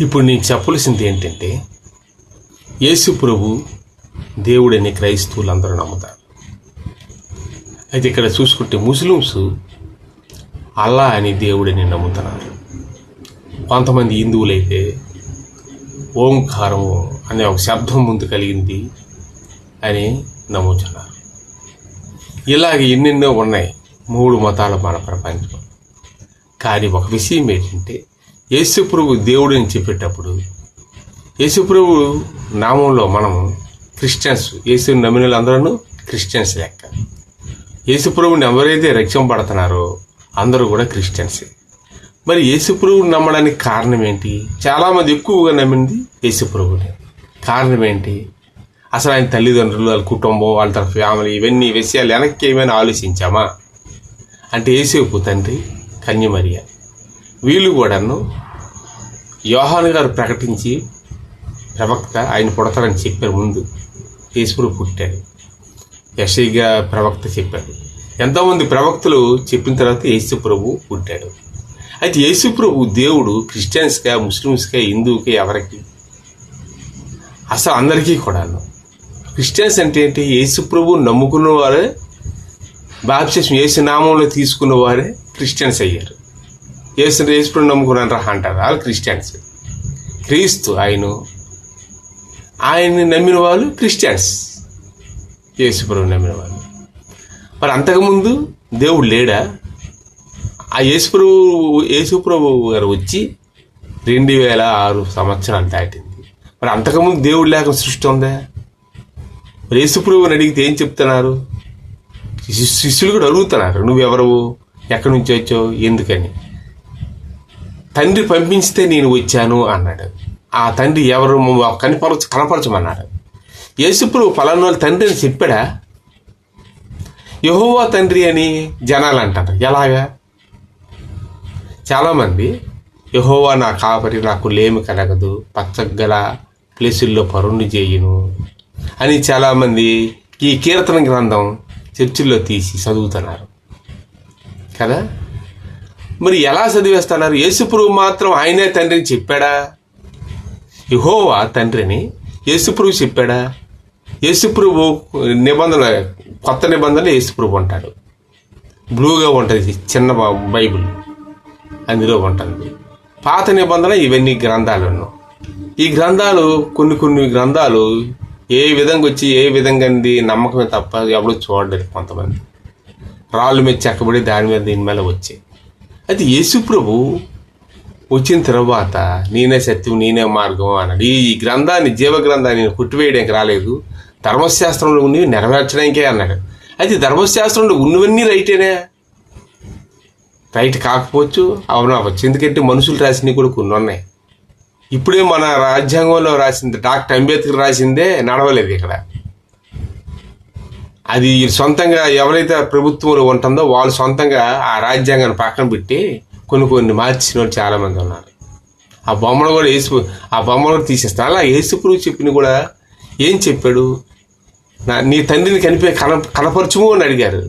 ఇప్పుడు నేను చెప్పవలసింది ఏంటంటే, యేసు ప్రభు దేవుడని క్రైస్తవులు అందరూ నమ్ముతారు. అయితే ఇక్కడ చూసుకుంటే ముస్లిమ్స్ అల్లా అని దేవుడని నమ్ముతున్నారు. కొంతమంది హిందువులైతే ఓంకారం అనే ఒక శబ్దం ముందు కలిగింది అని నమ్ముతున్నారు. ఇలాగ ఎన్నెన్నో ఉన్నాయి 3 మతాల మన ప్రపంచం. కానీ ఒక విషయం ఏంటంటే, యేసుప్రభు దేవుడని చెప్పేటప్పుడు యేసుప్రభు నామంలో మనం క్రిస్టియన్స్, యేసు నమ్మిన అందరూ క్రిస్టియన్స్ లెక్క. యేసుప్రభుని ఎవరైతే రక్షింపబడుతున్నారో అందరూ కూడా క్రిస్టియన్సే. మరి యేసుప్రభుని నమ్మడానికి కారణం ఏంటి? చాలామంది ఎక్కువగా నమ్మింది యేసుప్రభుని. కారణం ఏంటి? అసలు ఆయన తల్లిదండ్రులు, వాళ్ళ కుటుంబం, వాళ్ళ తన ఫ్యామిలీ, ఇవన్నీ విషయాలు వెనక్కి ఏమైనా ఆలోచించామా అంటే, యేసేపు తండ్రి కన్యమరియ వీళ్ళు కూడాను యోహాను గారు ప్రకటించి ప్రవక్త ఆయన పుడతారని చెప్పారు. ముందు యేసుప్రభు పుట్టాడు. యెషయా ప్రవక్త చెప్పాడు. ఎంతోమంది ప్రవక్తలు చెప్పిన తర్వాత యేసుప్రభు పుట్టాడు. అయితే యేసుప్రభు దేవుడు క్రిస్టియన్స్గా, ముస్లిమ్స్గా, హిందువుకి, ఎవరికి? అసలు అందరికీ కూడాను. క్రిస్టియన్స్ అంటే ఏంటి? యేసుప్రభు నమ్ముకున్న వారే, బాప్తిస్మం యేసు నామంలో తీసుకున్న వారే క్రిస్టియన్స్ అయ్యారు. యేసుప్రభు నమ్ముకున్నారా అంటారు, వాళ్ళు క్రిస్టియన్స్. క్రీస్తు ఆయన్ని నమ్మిన వాళ్ళు క్రిస్టియన్స్, యేసుప్రభు నమ్మిన వాళ్ళు. మరి అంతకుముందు దేవుడు లేడా? ఆ యేసుప్రభు గారు వచ్చి 2006 సంవత్సరాలు దాటింది. మరి అంతకుముందు దేవుడు లేక సృష్టి ఉందా? మరి యేసుప్రభుని అడిగితే ఏం చెప్తున్నారు? శిష్యులు కూడా అడుగుతున్నారు, నువ్వెవరవు, ఎక్కడి నుంచి వచ్చావు, ఎందుకని. తండ్రి పంపించితే నేను వచ్చాను అన్నాడు. ఆ తండ్రి ఎవరు కనపరచమన్నాడు. యేసుప్రభు పలానా వాళ్ళ తండ్రి అని చెప్పాడా? యెహోవా తండ్రి అని జనాలు అంటారు. ఎలాగా? చాలామంది యెహోవా నా కాపరి, నాకు లేమి కలగదు, పచ్చగల ప్లేసుల్లో పరుణ్ణి చేయును అని చాలామంది ఈ కీర్తన గ్రంథం చర్చిల్లో తీసి చదువుతున్నారు కదా. మరి ఎలా చదివేస్తున్నారు? యేసుప్రభు మాత్రం ఆయనే తండ్రిని చెప్పాడా? యెహోవా తండ్రిని యేసుప్రభు చెప్పాడా? యేసుప్రభు నిబంధన, కొత్త నిబంధన యేసుప్రభు ఉంటాడు. బ్లూగా ఉంటుంది చిన్న బైబిల్, అందులో ఉంటుంది. పాత నిబంధన ఇవన్నీ గ్రంథాలు. ఈ గ్రంథాలు కొన్ని గ్రంథాలు ఏ విధంగా వచ్చి ఏ విధంగా నమ్మకమే తప్ప ఎవరు చూడలేదు. కొంతమంది రాళ్ళు మీద చెక్కబడి దాని మీద దీని మీద వచ్చాయి. అయితే యేసుప్రభు వచ్చిన తర్వాత నేనే సత్యం, నేనే మార్గం అన్నాడు. ఈ గ్రంథాన్ని, జీవ గ్రంథాన్ని కొట్టివేయడానికి రాలేదు, ధర్మశాస్త్రంలో ఉన్నవి నెరవేర్చడానికే అన్నాడు. అయితే ధర్మశాస్త్రంలో ఉన్నవన్నీ రైటేనా? రైట్ కాకపోవచ్చు, అవును అవ్వచ్చు. ఎందుకంటే మనుషులు రాసినవి కూడా కొన్ని ఉన్నాయి. ఇప్పుడే మన రాజ్యాంగంలో రాసింది, డాక్టర్ అంబేద్కర్ రాసిందే నడవలేదు ఇక్కడ. అది సొంతంగా ఎవరైతే ప్రభుత్వంలో ఉంటుందో వాళ్ళు సొంతంగా ఆ రాజ్యాంగాన్ని పక్కన పెట్టి కొన్ని మార్చిన వాళ్ళు చాలామంది ఉన్నారు. ఆ బొమ్మలు కూడా ఆ బొమ్మలు కూడా తీసేస్తారు. అలా యేసుప్రభు చెప్పిన కూడా ఏం చెప్పాడు? నీ తండ్రిని కనపరచుము అని అడిగారు.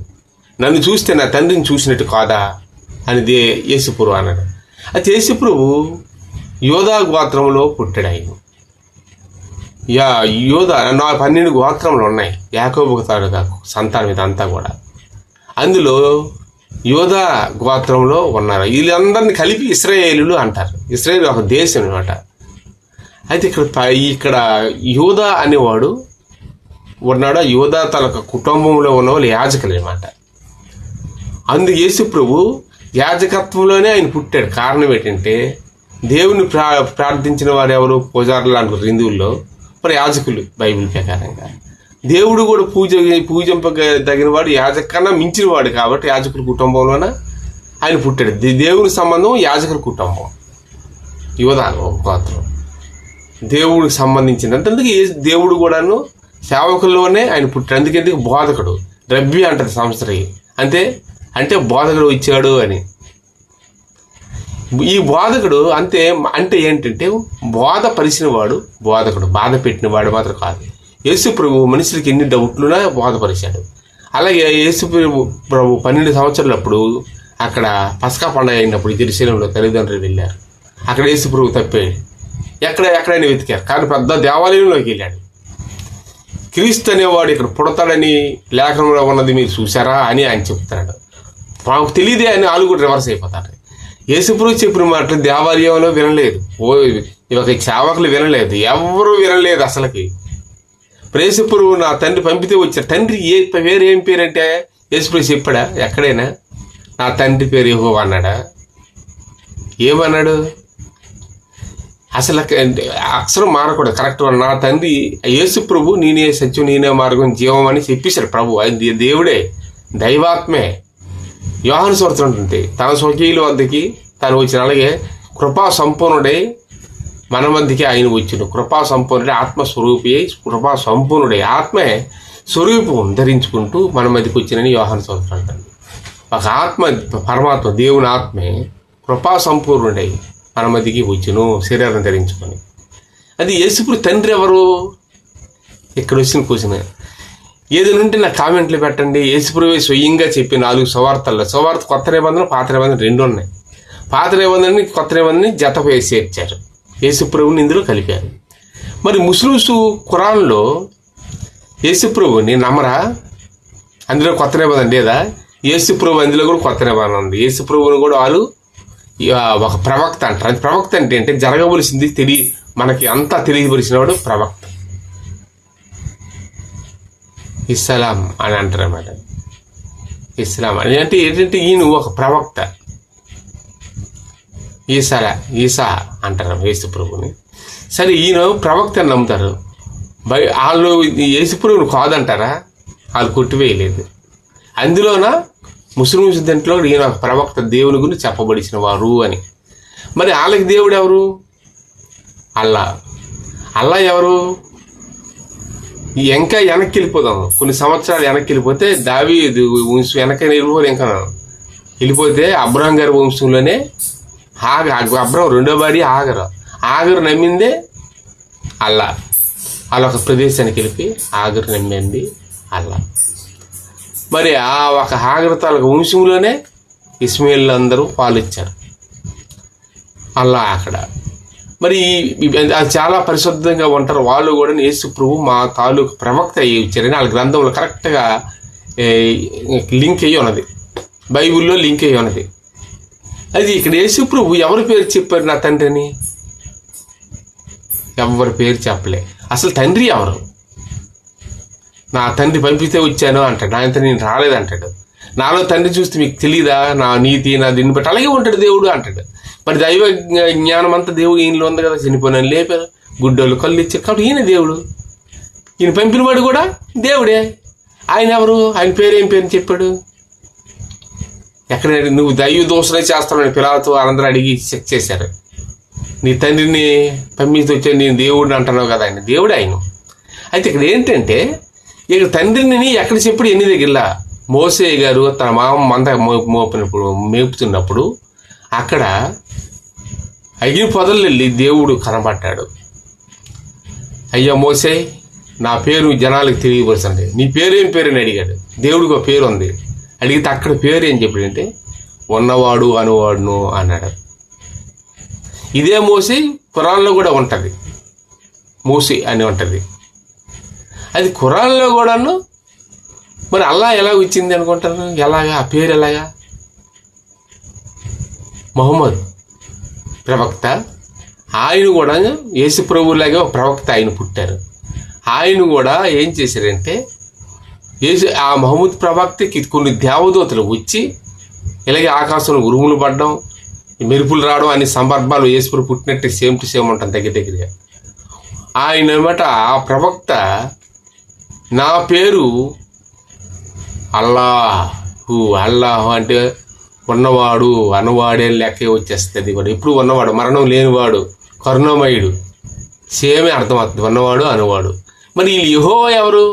నన్ను చూస్తే నా తండ్రిని చూసినట్టు కాదా అనేది యేసుప్రభు అన్నాడు. అయితే యేసుప్రభు యోధా గోత్రంలో పుట్టాడు. ఆయన యోధా 12 గోత్రములు ఉన్నాయి. యాకోబుకు తాడుగా సంతానం ఇదంతా కూడా. అందులో యోధా గోత్రంలో ఉన్నారు. వీళ్ళందరినీ కలిపి ఇశ్రాయేలీలు అంటారు. ఇశ్రాయేలు ఒక దేశం అనమాట. అయితే ఇక్కడ యోధా అనేవాడు ఉన్నాడు. యోధా తన కుటుంబంలో ఉన్న వాళ్ళు యాజకులు అనమాట. అందుకు యేసుప్రభు యాజకత్వంలోనే ఆయన పుట్టాడు. కారణం ఏంటంటే, దేవుని ప్రార్థించిన వారు ఎవరు? పూజారులు అంటారు హిందువుల్లో. మరి యాజకులు బైబిల్ ప్రకారంగా. దేవుడు కూడా పూజింపదగిన వాడు, యాజక కన్నా మించిన వాడు. కాబట్టి యాజకుల కుటుంబంలోనే ఆయన పుట్టాడు. దేవుని సంబంధం యాజకుల కుటుంబం, యోధా గోత్రం దేవుడికి సంబంధించింది. అందుకే దేవుడు కూడాను సేవకుల్లోనే ఆయన పుట్టాడు. అందుకే బోధకుడు, రబ్బీ అంటారు సంవత్సరం. అంటే బోధకుడు ఇచ్చాడు అని. ఈ బోధకుడు అంటే ఏంటంటే, బోధ పరిచిన వాడు బోధకుడు, బాధ పెట్టిన వాడు మాత్రం కాదు. యేసుప్రభు మనుషులకి ఎన్ని డౌట్లున్నా బోధపరిచాడు. అలాగే యేసుప్రభు 12 సంవత్సరాలప్పుడు అక్కడ పస్కా పండుగ అయినప్పుడు యెరూషలేములో తల్లిదండ్రులు వెళ్ళారు. అక్కడ యేసుప్రభు తప్పాడు. ఎక్కడైనా వెతికారు, కానీ పెద్ద దేవాలయంలోకి వెళ్ళాడు. క్రీస్తు అనేవాడు ఇక్కడ పుడతాడని లేఖనంలో ఉన్నది మీరు చూసారా అని ఆయన చెప్తున్నాడు. మాకు తెలియదే అని వాళ్ళు కూడా రివర్స్ అయిపోతారు. యేసుప్రభు చెప్పిన మాటలు దేవాలయంలో వినలేదు, ఒక సేవకులు వినలేదు, ఎవరు వినలేదు అసలుకి. యేసుప్రభు నా తండ్రి పంపితే వచ్చారు. తండ్రి పేరు ఏం పేరు అంటే యేసుప్రభు చెప్పాడా? ఎక్కడైనా నా తండ్రి పేరు యెహోవా అన్నాడా? ఏమన్నాడు? అసలు అక్షరం మారకూడదు, కరెక్ట్. నా తండ్రి యేసుప్రభు నేనే సత్యం నేనే మార్గం జీవం అని చెప్పేశాడు ప్రభు. అది దేవుడే, దైవాత్మే. యోహాను సువార్త ఉంటుంది, తన స్వకీయుల వద్దకి తను వచ్చిన, అలాగే కృపా సంపూర్ణుడై మన మధ్యకి ఆయన వచ్చిన. కృపా సంపూర్ణుడే, ఆత్మస్వరూపి, కృపా సంపూర్ణుడే, ఆత్మే స్వరూపం ధరించుకుంటూ మన మధ్యకి వచ్చినని యోహాను సువార్త అంటుంది. ఒక ఆత్మ, పరమాత్మ, దేవుని ఆత్మే కృపా సంపూర్ణుడై మన మధ్యకి వచ్చును శరీరం ధరించుకొని. అది యేసుప్రభు తండ్రి ఎవరు? ఇక్కడ వచ్చిన క్వశ్చన్. ఏదైనా ఉంటే నా కామెంట్లు పెట్టండి. యేసుప్రభు స్వయంగా చెప్పి 4 సువార్తల్లో, సువార్త కొత్త నిబంధన పాత నిబంధన 2 ఉన్నాయి. పాత నిబంధనని కొత్త నిబంధనని జతపేసి చేర్చారు, యేసుప్రభుని ఇందులో కలిపారు. మరి ముస్లిమ్స్ ఖురాన్లో యేసుప్రభుని నమ్మరా? అందులో కొత్త నిబంధన లేదా? యేసుప్రభు అందులో కూడా కొత్త నిబంధన ఉంది. యేసుప్రభుని కూడా వాళ్ళు ఒక ప్రవక్త అంటారు. అది ప్రవక్త అంటే జరగవలసింది మనకి అంతా తెలియవలసినవాడు ప్రవక్త. ఇస్లాం అని అంటారు అన్నమాట. ఇస్లాం అని అంటే ఏంటంటే ఈయన ఒక ప్రవక్త. ఈసా అంటారు యేసుప్రభుని. సరే, ఈయన ప్రవక్త అని నమ్ముతారు. వాళ్ళు యేసుప్రభుని కాదంటారా? వాళ్ళు కొట్టివేయలేదు. అందులోన ముస్లిమ్స్ దాంట్లో ఈయన ప్రవక్త, దేవుని గురించి చెప్పబడిసిన వారు అని. మరి వాళ్ళకి దేవుడు ఎవరు? అల్లా ఎవరు? ఇంకా వెనక్కి వెళ్ళిపోదాం, కొన్ని సంవత్సరాలు వెనక్కి వెళ్ళిపోతే దావీదు వంశం వెనక వెళ్ళిపోతే అబ్రహం గారి వంశంలోనే అబ్రహం రెండో భార్య ఆగరు నమ్మిందే అల్లా. వాళ్ళ ఒక ప్రదేశానికి వెళ్ళి ఆగరు నమ్మింది అల్లా. మరి ఆ ఒక హాగరు తాలూకు వంశంలోనే ఇస్మాయిల్ అందరూ పాలిచ్చారు అల్లా అక్కడ. మరి అది చాలా పరిశుద్ధంగా ఉంటారు వాళ్ళు కూడా. యేసుప్రభు మా తాలూకు ప్రవక్త అయ్యి ఇచ్చారని వాళ్ళ గ్రంథంలో కరెక్ట్గా లింక్ అయ్యి ఉన్నది, బైబిల్లో లింక్ అయ్యి ఉన్నది. అది ఇక్కడ యేసుప్రభు ఎవరి పేరు చెప్పారు నా తండ్రిని? ఎవరి పేరు చెప్పలే. అసలు తండ్రి ఎవరు? నా తండ్రి పంపితే వచ్చాను అంటాడు, నా అంతా నేను రాలేదంటాడు. నాలో తండ్రి చూస్తే మీకు తెలియదా? నా నీతి, నా దీన్ని బట్టి అలాగే ఉంటాడు దేవుడు అంటాడు. మరి దైవ జ్ఞానం అంతా దేవుడు ఈయనలో ఉంది కదా. చనిపోయిన లేపారు, గుడ్డోళ్ళు కళ్ళు ఇచ్చారు, కాబట్టి ఈయన దేవుడు. ఈయన పంపినవాడు కూడా దేవుడే. ఆయన ఎవరు? ఆయన పేరేం పేరు చెప్పాడు? ఎక్కడ నువ్వు దైవ దోషనే చేస్తావు పిల్లలతో అందరూ అడిగి చెక్ చేశారు. నీ తండ్రిని పంపిస్తే వచ్చాను నేను దేవుడిని అంటున్నావు కదా. ఆయన దేవుడు ఆయన. అయితే ఇక్కడ ఏంటంటే, ఇక్కడ తండ్రిని ఎక్కడ చెప్పాడు? ఎన్ని దగ్గరలా మోసే గారు తన మంద మేపుతున్నప్పుడు అక్కడ అగ్ని పొదలు వెళ్ళి దేవుడు కనబడ్డాడు. అయ్యా మోసే, నా పేరు జనాలకు తెలియవలసింది, నీ పేరేం పేరు అని అడిగాడు. దేవుడికి ఒక పేరు ఉంది. అడిగితే అక్కడ పేరు ఏం చెప్పాడంటే ఉన్నవాడు అనువాడును అన్నాడు. ఇదే మోసే ఖురాన్లో కూడా ఉంటుంది, మోసే అని ఉంటుంది. అది ఖురాన్లో కూడాను. మరి అల్లా ఎలా వచ్చింది అనుకుంటారు? ఎలాగా ఆ పేరు? ఎలాగా? మహమ్మద్ ప్రవక్త, ఆయన కూడా యేసుప్రభులాగే ఒక ప్రవక్త ఆయన పుట్టారు. ఆయన కూడా ఏం చేశారంటే ఆ మహమ్మద్ ప్రవక్తకి కొన్ని దేవదూతలు వచ్చి ఇలాగే ఆకాశంలో ఉరుములు పడడం, మెరుపులు రావడం అనే సందర్భాలు యేసుప్రభు పుట్టినట్టు సేమ్ టు సేమ్ ఉంటాం దగ్గరగా. ఆయన అనమాట ఆ ప్రవక్త, నా పేరు అల్లాహు అంటే ఉన్నవాడు అనువాడే లెక్కే వచ్చేస్తుంది. కూడా ఎప్పుడు ఉన్నవాడు, మరణం లేనివాడు, కరుణమయుడు, సేమే అర్థమవుతుంది ఉన్నవాడు అనువాడు. మరి ఈ యెహోవా ఎవరు?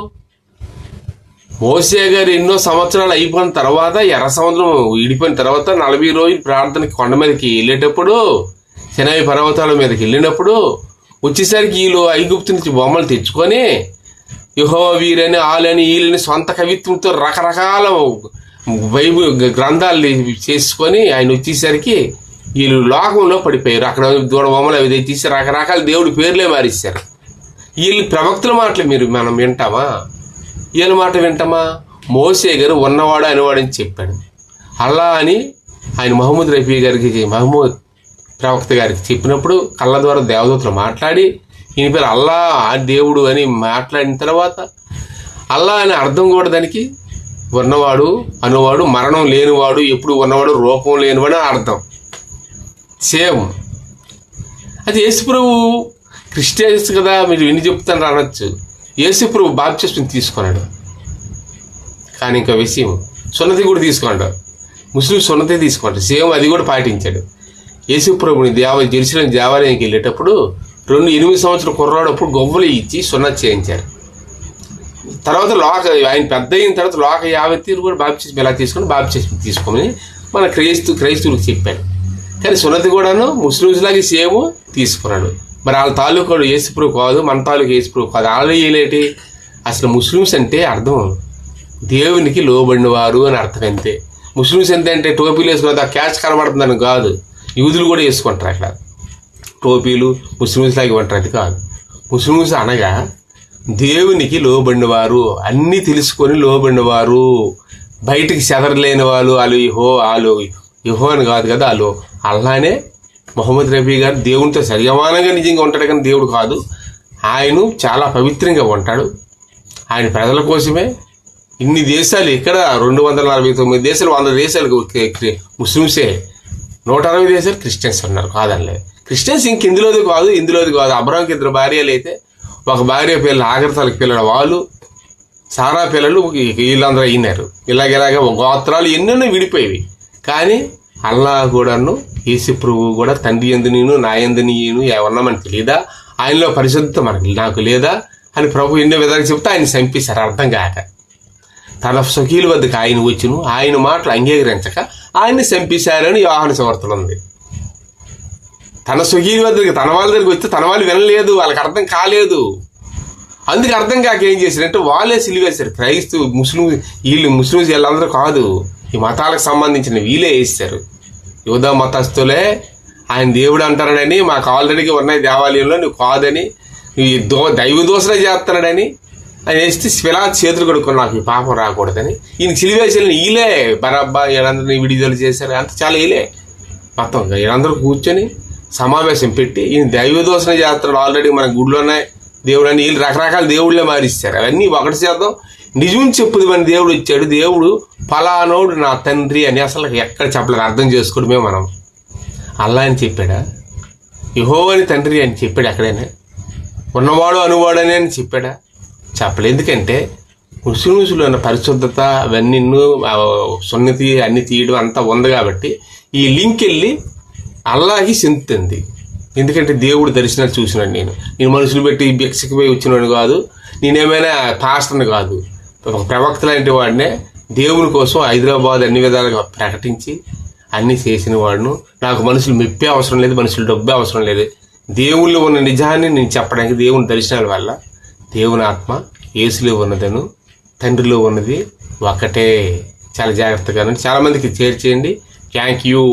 మోసే గారు ఎన్నో సంవత్సరాలు అయిపోయిన తర్వాత, ఎర్ర సముద్రం విడిపోయిన తర్వాత 40 రోజులు ప్రార్థనకి కొండ మీదకి వెళ్ళేటప్పుడు, సినాయి పర్వతాల మీదకి వెళ్ళినప్పుడు వచ్చేసరికి వీళ్ళు ఐగుప్తు నుంచి బొమ్మలు తెచ్చుకొని యెహోవా వీరని ఆలని వీళ్ళని సొంత కవిత్వంతో రకరకాల బైబిల్ గ్రంథాలు చేసుకొని ఆయన వచ్చేసరికి వీళ్ళు లోకంలో పడిపోయారు. అక్కడ దూడబొమ్మలు అవి తీసి రకరకాల దేవుడి పేర్లే మారిస్తారు. వీళ్ళు ప్రవక్తుల మాటలు మనం వింటామా? వీళ్ళ మాట వింటామా? మోసే గారు ఉన్నవాడు అనేవాడని చెప్పాడు. అల్లా అని ఆయన మహమ్మద్ రఫీ గారికి, మహమ్మద్ ప్రవక్త గారికి చెప్పినప్పుడు కళ్ళ ద్వారా దేవదూతలు మాట్లాడి ఈయన పేరు అల్లా దేవుడు అని మాట్లాడిన తర్వాత అల్లా అనే అర్థం కూడా దానికి ఉన్నవాడు అనువాడు, మరణం లేనివాడు, ఎప్పుడు ఉన్నవాడు, రూపం లేనివాడు అని అర్థం. సేమ్ అది యేసుప్రభు క్రిస్టియన్స్ కదా, మీరు ఎన్ని చెప్తాను అనొచ్చు. యేసుప్రభు బాప్తిస్మం తీసుకున్నాడు, కానీ ఇంకా విషయం సున్నతి కూడా తీసుకున్నాడు. ముస్లిం సున్నతి తీసుకున్నాడు, సేమ్ అది కూడా పాటించాడు. యేసుప్రభుని జెరూసలేం దేవాలయానికి వెళ్ళేటప్పుడు 8 సంవత్సరాల కుర్రాడప్పుడు గొవ్వలు ఇచ్చి సున్నతి చేయించారు. తర్వాత ఆయన పెద్ద అయిన తర్వాత లోక యావత్తీలు కూడా బాప్తిస్మం ఎలా బాప్తిస్మం తీసుకోమని మన క్రైస్తవులకు చెప్పాడు. కానీ సున్నతి కూడాను ముస్లిమ్స్ లాగే సేమ్ తీసుకున్నాడు. మరి వాళ్ళ తాలూకు యేసుప్రభు కాదు, మన తాలూకు యేసుప్రభు కాదు. వాళ్ళు ఏలేటి అసలు ముస్లిమ్స్ అంటే అర్థం దేవునికి లోబడిన వారు అని అర్థం. అంతే. ముస్లిమ్స్ ఎంత అంటే టోపీలు వేసుకున్న క్యాచ్ కనబడుతుందని కాదు. యూదులు కూడా వేసుకుంటారు అట్లా టోపీలు, ముస్లిమ్స్ లాగా ఉంటారు. అది కాదు. ముస్లిమ్స్ అనగా దేవునికి లోబడినవారు, అన్నీ తెలుసుకొని లోబడినవారు, బయటికి చెదరలేని వాళ్ళు. వాళ్ళు యెహో అని కాదు కదా, వాళ్ళు అల్లానే. మహమ్మద్ రఫీ గారు దేవునితో సరిసమానంగా నిజంగా ఉంటాడు, కానీ దేవుడు కాదు. ఆయన చాలా పవిత్రంగా ఉంటాడు. ఆయన ప్రజల కోసమే ఇన్ని దేశాలు, ఇక్కడ 249 దేశాలు, 100 దేశాలు ముస్లిమ్సే, 160 దేశాలు క్రిస్టియన్స్ ఉన్నారు. కాదనిలే, క్రిస్టియన్స్ ఇందులోది కాదు. అబ్రాహాంకి 2 భార్యలు అయితే, ఒక భార్య పిల్లలు, ఆగర్తాలకు పిల్లలు వాళ్ళు, సారా పిల్లలు, వీళ్ళందరూ అయినారు. ఇలాగ గోత్రాలు ఎన్నెన్నో విడిపోయేవి. కానీ అల్లా కూడాను యేసుప్రభు కూడా తండ్రి యందు నేను, నా యందు నేను ఉన్నామని తెలియదా, ఆయనలో పరిశుద్ధత నాకు లేదా అని ప్రభు ఎన్నో విధాలు చెప్తే ఆయన చంపేశారు అర్థం కాక. తన స్వకీయుల వద్దకు ఆయన వచ్చును, ఆయన మాటలు అంగీకరించక ఆయన్ని చంపేశారని యోహాను సువార్తలో ఉంది. తన స్వకీయుల వద్దకు, తన వాళ్ళ దగ్గరికి వస్తే తన వాళ్ళు వినలేదు, వాళ్ళకి అర్థం కాలేదు. అందుకు అర్థం కాక ఏం చేశారంటే వాళ్ళే సిలివేశారు. ముస్లిమ్స్ వీళ్ళందరూ కాదు, ఈ మతాలకు సంబంధించిన వీళ్ళే వేస్తారు. యూదా మతస్థులే ఆయన దేవుడు అంటారని, మాకు ఆల్రెడీగా ఉన్నాయి దేవాలయంలో, నువ్వు కాదని, నువ్వు దైవ దోషణ చేస్తున్నాడని ఆయన వేస్తే శిలా చేతులు కొడుకుని నాకు ఈ పాపం రాకూడదని ఈయన సిలివేసిన వీళ్ళే బరబ్బా వీళ్ళందరినీ విడుదల చేశారు. అంత చాలా వీళ్ళే మొత్తం వీళ్ళందరూ కూర్చొని సమావేశం పెట్టి ఈయన దైవ దోషణ చేస్తున్నాడు, ఆల్రెడీ మన గుడిలోనే దేవుడు అని వీళ్ళు రకరకాల దేవుళ్ళే మారిస్తారు. అవన్నీ ఒకటి చేద్దాం, నిజం చెప్పుది మన దేవుడు ఇచ్చాడు, దేవుడు ఫలానోడు నా తండ్రి అని అసలు ఎక్కడ చెప్పలేదు. అర్థం చేసుకోవడమే మనం. అల్లా అని చెప్పాడా, యెహోవా అని తండ్రి అని చెప్పాడు ఎక్కడైనా? ఉన్నవాడు అనువాడని అని చెప్పాడా? చెప్పలేదు. ఎందుకంటే ముస్లిమ్స్లో ఉన్న పరిశుద్ధత అవన్నీ సున్నతి అన్ని తీయడం అంతా ఉంది కాబట్టి ఈ లింక్ వెళ్ళి అల్లాకి చెందుతుంది. ఎందుకంటే దేవుడు దర్శనాలు చూసినాడు. నేను మనుషులు పెట్టి భిక్షకి పోయి వచ్చినాడు కాదు, నేనేమైనా పాస్టర్ని కాదు, ఒక ప్రవక్త లాంటి వాడినే. దేవుని కోసం హైదరాబాద్ అన్ని విధాలుగా ప్రకటించి అన్నీ చేసిన వాడును. నాకు మనుషులు మెప్పే అవసరం లేదు, మనుషులు డబ్బే అవసరం లేదు. దేవుళ్ళు ఉన్న నిజాన్ని నేను చెప్పడానికి దేవుని దర్శనాల వల్ల దేవుని ఆత్మ యేసులో ఉన్నదను తండ్రిలో ఉన్నది ఒకటే. చాలా జాగ్రత్తగా చాలామందికి షేర్ చేయండి. Thank you.